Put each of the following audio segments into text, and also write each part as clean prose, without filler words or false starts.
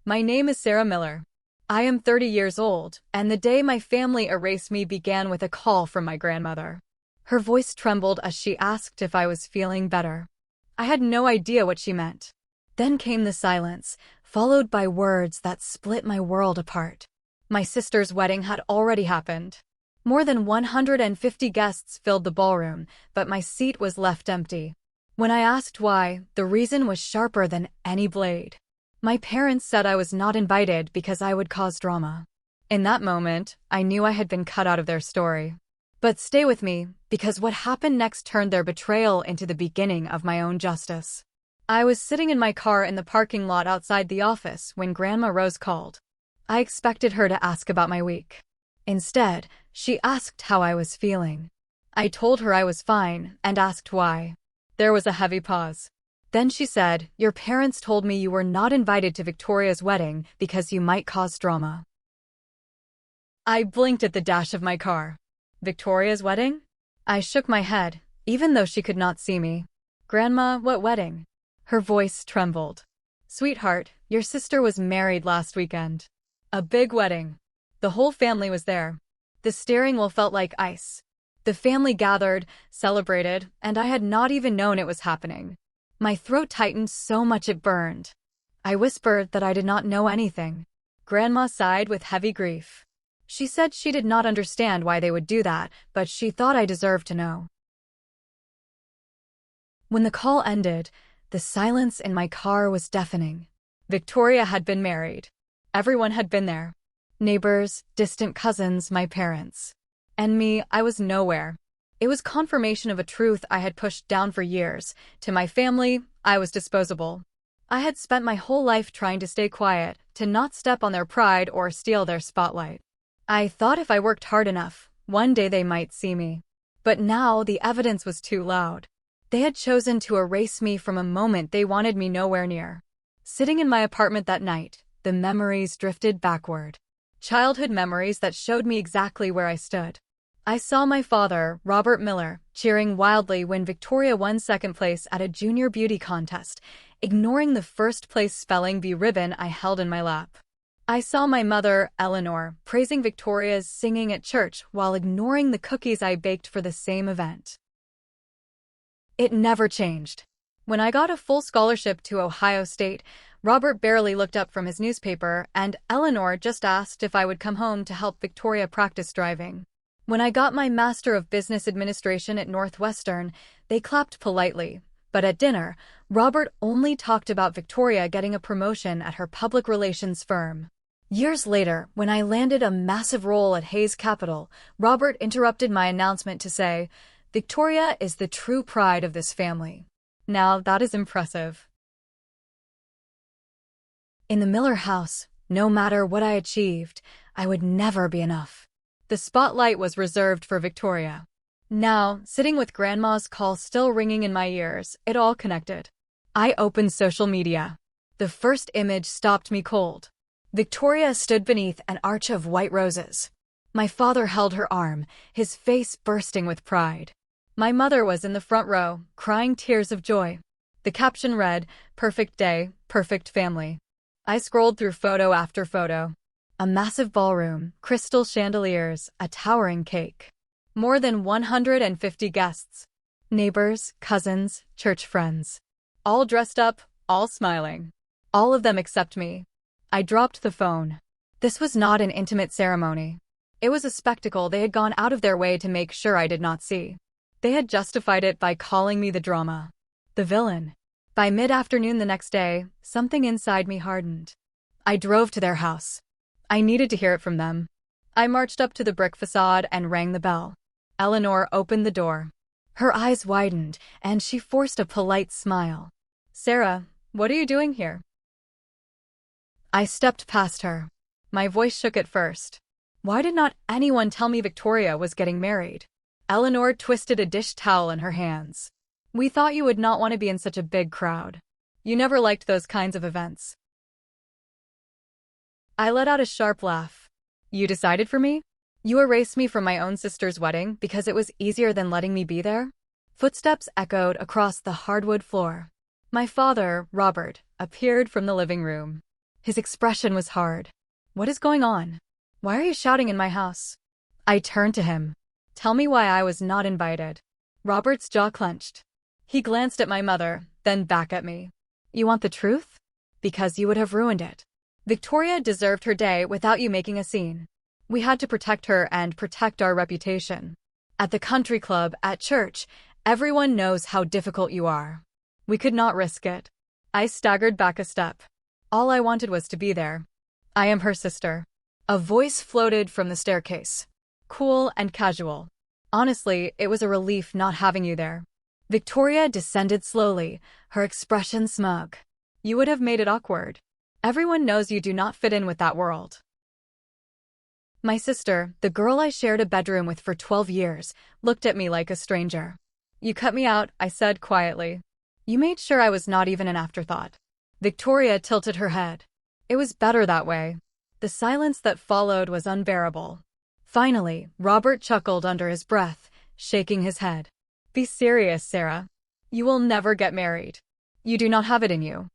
My name is Sarah Miller. I am 30 years old, and the day my family erased me began with a call from my grandmother. Her voice trembled as she asked if I was feeling better. I had no idea what she meant. Then came the silence, followed by words that split my world apart. My sister's wedding had already happened. More than 150 guests filled the ballroom, but my seat was left empty. When I asked why, the reason was sharper than any blade. My parents said I was not invited because I would cause drama. In that moment, I knew I had been cut out of their story. But stay with me, because what happened next turned their betrayal into the beginning of my own justice. I was sitting in my car in the parking lot outside the office when Grandma Rose called. I expected her to ask about my week. Instead, she asked how I was feeling. I told her I was fine and asked why. There was a heavy pause. Then she said, "Your parents told me you were not invited to Victoria's wedding because you might cause drama." I blinked at the dash of my car. Victoria's wedding? I shook my head, even though she could not see me. "Grandma, what wedding?" Her voice trembled. "Sweetheart, your sister was married last weekend. A big wedding. The whole family was there. The steering wheel felt like ice. The family gathered, celebrated, and I had not even known it was happening." My throat tightened so much it burned. I whispered that I did not know anything. Grandma sighed with heavy grief. She said she did not understand why they would do that, but she thought I deserved to know. When the call ended, the silence in my car was deafening. Victoria had been married. Everyone had been there. Neighbors, distant cousins, my parents. And me, I was nowhere. It was confirmation of a truth I had pushed down for years. To my family, I was disposable. I had spent my whole life trying to stay quiet, to not step on their pride or steal their spotlight. I thought if I worked hard enough, one day they might see me. But now the evidence was too loud. They had chosen to erase me from a moment they wanted me nowhere near. Sitting in my apartment that night, the memories drifted backward. Childhood memories that showed me exactly where I stood. I saw my father, Robert Miller, cheering wildly when Victoria won second place at a junior beauty contest, ignoring the first place spelling bee ribbon I held in my lap. I saw my mother, Eleanor, praising Victoria's singing at church while ignoring the cookies I baked for the same event. It never changed. When I got a full scholarship to Ohio State, Robert barely looked up from his newspaper, and Eleanor just asked if I would come home to help Victoria practice driving. When I got my Master of Business Administration at Northwestern, they clapped politely. But at dinner, Robert only talked about Victoria getting a promotion at her public relations firm. Years later, when I landed a massive role at Hayes Capital, Robert interrupted my announcement to say, "Victoria is the true pride of this family." Now that is impressive. In the Miller house, no matter what I achieved, I would never be enough. The spotlight was reserved for Victoria. Now, sitting with Grandma's call still ringing in my ears, it all connected. I opened social media. The first image stopped me cold. Victoria stood beneath an arch of white roses. My father held her arm, his face bursting with pride. My mother was in the front row, crying tears of joy. The caption read, "Perfect day, perfect family." I scrolled through photo after photo. A massive ballroom, crystal chandeliers, a towering cake. More than 150 guests. Neighbors, cousins, church friends. All dressed up, all smiling. All of them except me. I dropped the phone. This was not an intimate ceremony. It was a spectacle they had gone out of their way to make sure I did not see. They had justified it by calling me the drama. The villain. By mid-afternoon the next day, something inside me hardened. I drove to their house. I needed to hear it from them. I marched up to the brick facade and rang the bell. Eleanor opened the door. Her eyes widened, and she forced a polite smile. "Sarah, what are you doing here?" I stepped past her. My voice shook at first. Why did not anyone tell me Victoria was getting married? Eleanor twisted a dish towel in her hands. "We thought you would not want to be in such a big crowd. You never liked those kinds of events." I let out a sharp laugh. "You decided for me? You erased me from my own sister's wedding because it was easier than letting me be there?" Footsteps echoed across the hardwood floor. My father, Robert, appeared from the living room. His expression was hard. What is going on? Why are you shouting in my house? I turned to him. Tell me why I was not invited. Robert's jaw clenched. He glanced at my mother, then back at me. You want the truth? Because you would have ruined it. Victoria deserved her day without you making a scene. We had to protect her and protect our reputation. At the country club, at church, everyone knows how difficult you are. We could not risk it. I staggered back a step. All I wanted was to be there. I am her sister. A voice floated from the staircase. Cool and casual. Honestly, it was a relief not having you there. Victoria descended slowly, her expression smug. You would have made it awkward. Everyone knows you do not fit in with that world. My sister, the girl I shared a bedroom with for 12 years, looked at me like a stranger. You cut me out, I said quietly. You made sure I was not even an afterthought. Victoria tilted her head. It was better that way. The silence that followed was unbearable. Finally, Robert chuckled under his breath, shaking his head. Be serious, Sarah. You will never get married. You do not have it in you.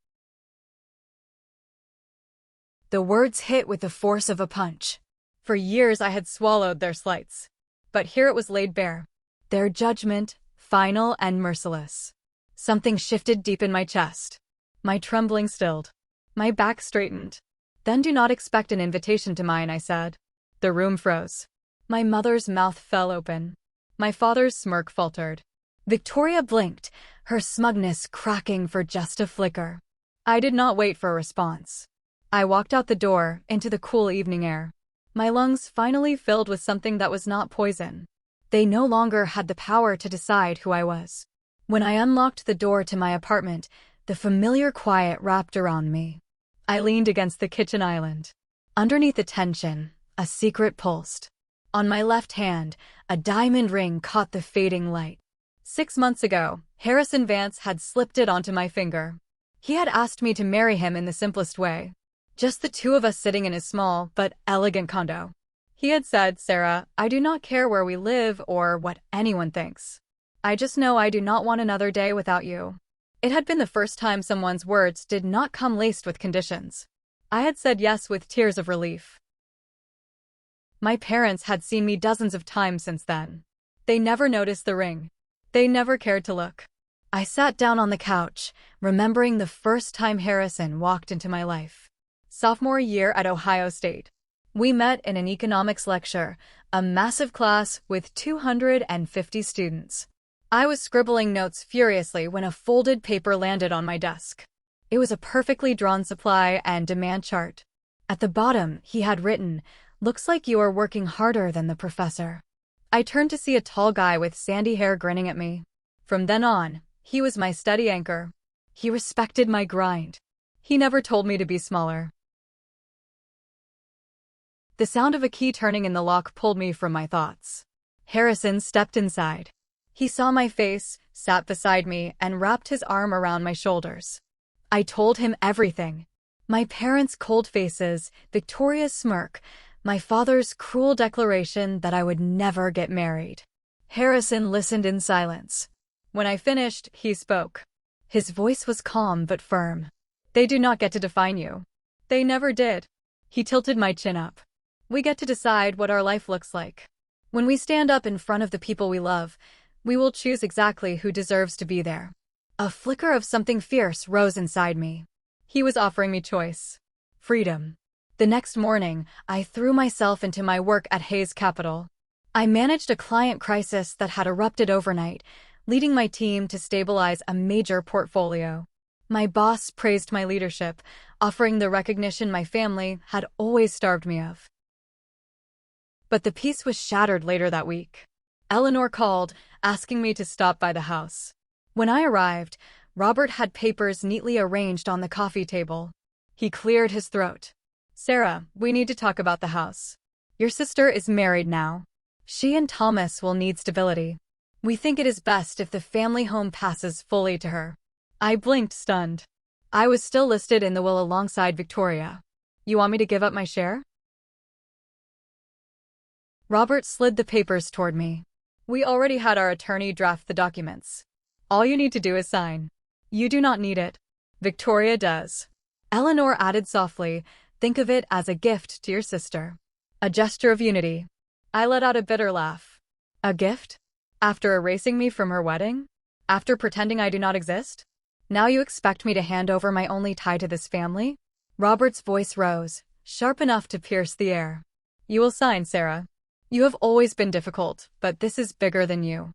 The words hit with the force of a punch. For years I had swallowed their slights. But here it was laid bare. Their judgment, final and merciless. Something shifted deep in my chest. My trembling stilled. My back straightened. Then do not expect an invitation to mine, I said. The room froze. My mother's mouth fell open. My father's smirk faltered. Victoria blinked, her smugness cracking for just a flicker. I did not wait for a response. I walked out the door, into the cool evening air. My lungs finally filled with something that was not poison. They no longer had the power to decide who I was. When I unlocked the door to my apartment, the familiar quiet wrapped around me. I leaned against the kitchen island. Underneath the tension, a secret pulsed. On my left hand, a diamond ring caught the fading light. 6 months ago, Harrison Vance had slipped it onto my finger. He had asked me to marry him in the simplest way. Just the two of us sitting in his small but elegant condo. He had said, Sarah, I do not care where we live or what anyone thinks. I just know I do not want another day without you. It had been the first time someone's words did not come laced with conditions. I had said yes with tears of relief. My parents had seen me dozens of times since then. They never noticed the ring. They never cared to look. I sat down on the couch, remembering the first time Harrison walked into my life. Sophomore year at Ohio State. We met in an economics lecture, a massive class with 250 students. I was scribbling notes furiously when a folded paper landed on my desk. It was a perfectly drawn supply and demand chart. At the bottom, he had written, "Looks like you are working harder than the professor." I turned to see a tall guy with sandy hair grinning at me. From then on, he was my steady anchor. He respected my grind. He never told me to be smaller. The sound of a key turning in the lock pulled me from my thoughts. Harrison stepped inside. He saw my face, sat beside me, and wrapped his arm around my shoulders. I told him everything. My parents' cold faces, Victoria's smirk, my father's cruel declaration that I would never get married. Harrison listened in silence. When I finished, he spoke. His voice was calm but firm. They do not get to define you. They never did. He tilted my chin up. We get to decide what our life looks like. When we stand up in front of the people we love, we will choose exactly who deserves to be there. A flicker of something fierce rose inside me. He was offering me choice. Freedom. The next morning, I threw myself into my work at Hayes Capital. I managed a client crisis that had erupted overnight, leading my team to stabilize a major portfolio. My boss praised my leadership, offering the recognition my family had always starved me of. But the peace was shattered later that week. Eleanor called, asking me to stop by the house. When I arrived, Robert had papers neatly arranged on the coffee table. He cleared his throat. Sarah, we need to talk about the house. Your sister is married now. She and Thomas will need stability. We think it is best if the family home passes fully to her. I blinked, stunned. I was still listed in the will alongside Victoria. You want me to give up my share? Robert slid the papers toward me. We already had our attorney draft the documents. All you need to do is sign. You do not need it. Victoria does. Eleanor added softly, "Think of it as a gift to your sister. A gesture of unity." I let out a bitter laugh. A gift? After erasing me from her wedding? After pretending I do not exist? Now you expect me to hand over my only tie to this family? Robert's voice rose, sharp enough to pierce the air. "You will sign, Sarah. You have always been difficult, but this is bigger than you."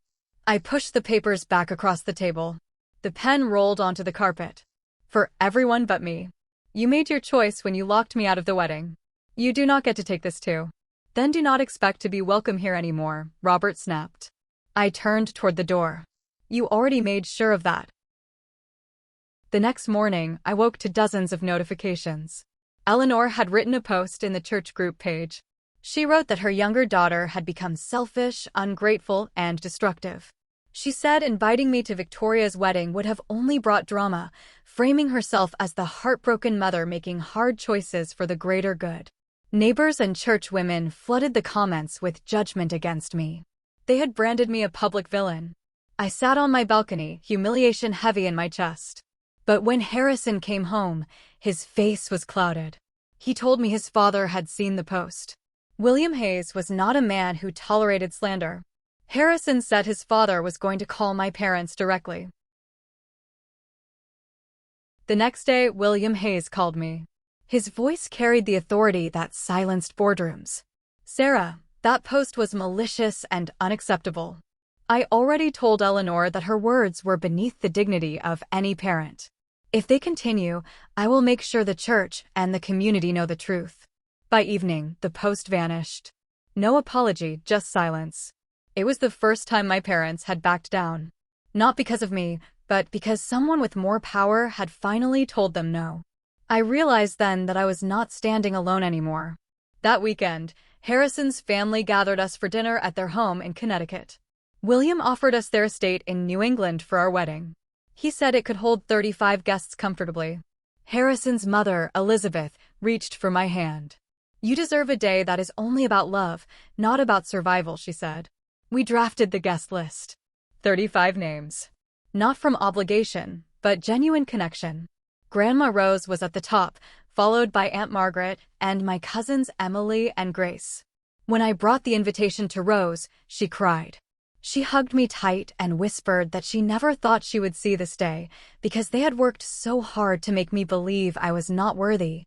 I pushed the papers back across the table. The pen rolled onto the carpet. "For everyone but me. You made your choice when you locked me out of the wedding. You do not get to take this too. Then do not expect to be welcome here anymore," Robert snapped. I turned toward the door. "You already made sure of that." The next morning, I woke to dozens of notifications. Eleanor had written a post in the church group page. She wrote that her younger daughter had become selfish, ungrateful, and destructive. She said inviting me to Victoria's wedding would have only brought drama, framing herself as the heartbroken mother making hard choices for the greater good. Neighbors and church women flooded the comments with judgment against me. They had branded me a public villain. I sat on my balcony, humiliation heavy in my chest. But when Harrison came home, his face was clouded. He told me his father had seen the post. William Hayes was not a man who tolerated slander. Harrison said his father was going to call my parents directly. The next day, William Hayes called me. His voice carried the authority that silenced boardrooms. "Sarah, that post was malicious and unacceptable. I already told Eleanor that her words were beneath the dignity of any parent. If they continue, I will make sure the church and the community know the truth." By evening, the post vanished. No apology, just silence. It was the first time my parents had backed down. Not because of me, but because someone with more power had finally told them no. I realized then that I was not standing alone anymore. That weekend, Harrison's family gathered us for dinner at their home in Connecticut. William offered us their estate in New England for our wedding. He said it could hold 35 guests comfortably. Harrison's mother, Elizabeth, reached for my hand. "You deserve a day that is only about love, not about survival," she said. We drafted the guest list. 35 names. Not from obligation, but genuine connection. Grandma Rose was at the top, followed by Aunt Margaret and my cousins Emily and Grace. When I brought the invitation to Rose, she cried. She hugged me tight and whispered that she never thought she would see this day, because they had worked so hard to make me believe I was not worthy.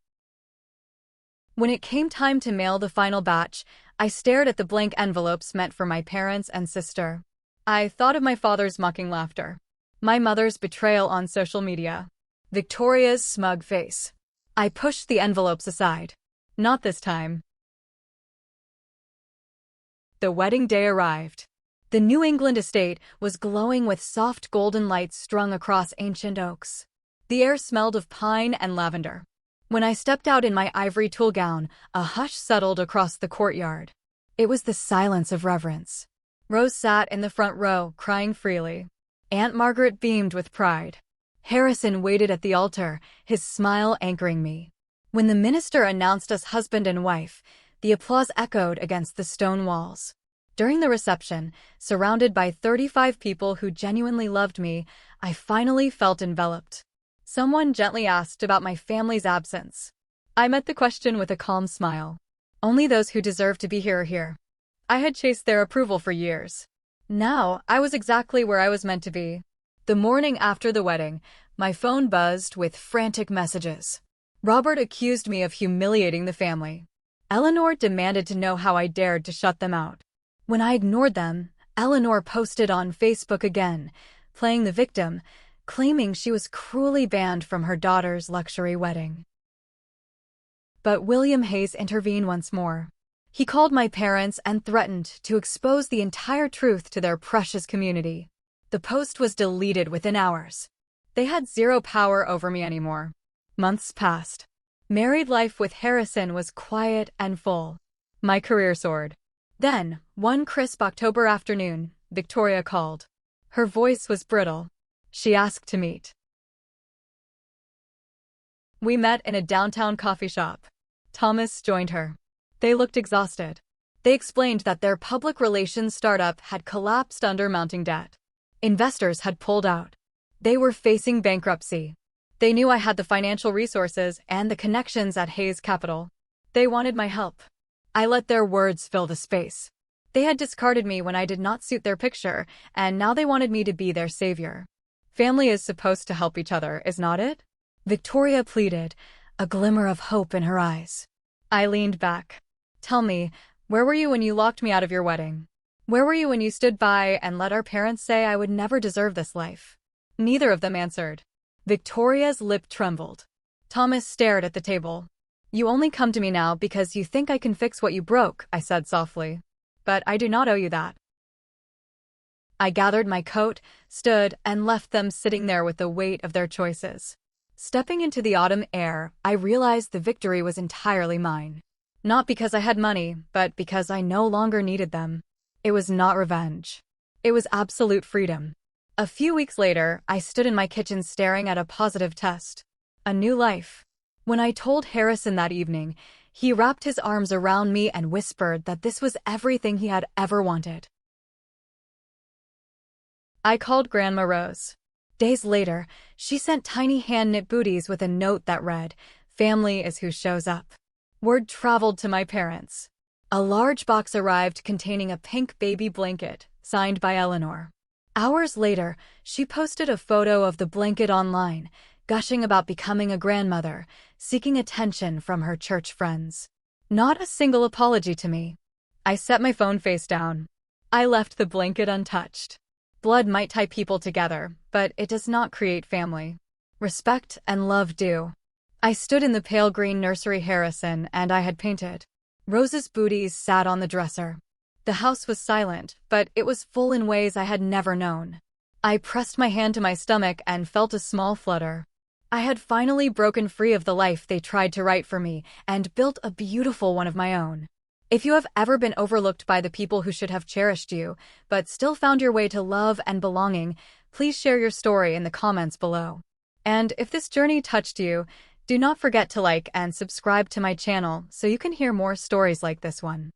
When it came time to mail the final batch, I stared at the blank envelopes meant for my parents and sister. I thought of my father's mocking laughter, my mother's betrayal on social media, Victoria's smug face. I pushed the envelopes aside. Not this time. The wedding day arrived. The New England estate was glowing with soft golden lights strung across ancient oaks. The air smelled of pine and lavender. When I stepped out in my ivory tulle gown, a hush settled across the courtyard. It was the silence of reverence. Rose sat in the front row, crying freely. Aunt Margaret beamed with pride. Harrison waited at the altar, his smile anchoring me. When the minister announced us husband and wife, the applause echoed against the stone walls. During the reception, surrounded by 35 people who genuinely loved me, I finally felt enveloped. Someone gently asked about my family's absence. I met the question with a calm smile. Only those who deserve to be here are here. I had chased their approval for years. Now, I was exactly where I was meant to be. The morning after the wedding, my phone buzzed with frantic messages. Robert accused me of humiliating the family. Eleanor demanded to know how I dared to shut them out. When I ignored them, Eleanor posted on Facebook again, playing the victim, claiming she was cruelly banned from her daughter's luxury wedding. But William Hayes intervened once more. He called my parents and threatened to expose the entire truth to their precious community. The post was deleted within hours. They had zero power over me anymore. Months passed. Married life with Harrison was quiet and full. My career soared. Then, one crisp October afternoon, Victoria called. Her voice was brittle. She asked to meet. We met in a downtown coffee shop. Thomas joined her. They looked exhausted. They explained that their public relations startup had collapsed under mounting debt. Investors had pulled out. They were facing bankruptcy. They knew I had the financial resources and the connections at Hayes Capital. They wanted my help. I let their words fill the space. They had discarded me when I did not suit their picture, and now they wanted me to be their savior. Family is supposed to help each other, is not it? Victoria pleaded, a glimmer of hope in her eyes. I leaned back. Tell me, where were you when you locked me out of your wedding? Where were you when you stood by and let our parents say I would never deserve this life? Neither of them answered. Victoria's lip trembled. Thomas stared at the table. You only come to me now because you think I can fix what you broke, I said softly. But I do not owe you that. I gathered my coat, stood, and left them sitting there with the weight of their choices. Stepping into the autumn air, I realized the victory was entirely mine. Not because I had money, but because I no longer needed them. It was not revenge. It was absolute freedom. A few weeks later, I stood in my kitchen staring at a positive test. A new life. When I told Harrison that evening, he wrapped his arms around me and whispered that this was everything he had ever wanted. I called Grandma Rose. Days later, she sent tiny hand-knit booties with a note that read, "Family is who shows up." Word traveled to my parents. A large box arrived containing a pink baby blanket, signed by Eleanor. Hours later, she posted a photo of the blanket online, gushing about becoming a grandmother, seeking attention from her church friends. Not a single apology to me. I set my phone face down. I left the blanket untouched. Blood might tie people together, but it does not create family. Respect and love do. I stood in the pale green nursery Harrison and I had painted. Rose's booties sat on the dresser. The house was silent, but it was full in ways I had never known. I pressed my hand to my stomach and felt a small flutter. I had finally broken free of the life they tried to write for me and built a beautiful one of my own. If you have ever been overlooked by the people who should have cherished you, but still found your way to love and belonging, please share your story in the comments below. And if this journey touched you, do not forget to like and subscribe to my channel so you can hear more stories like this one.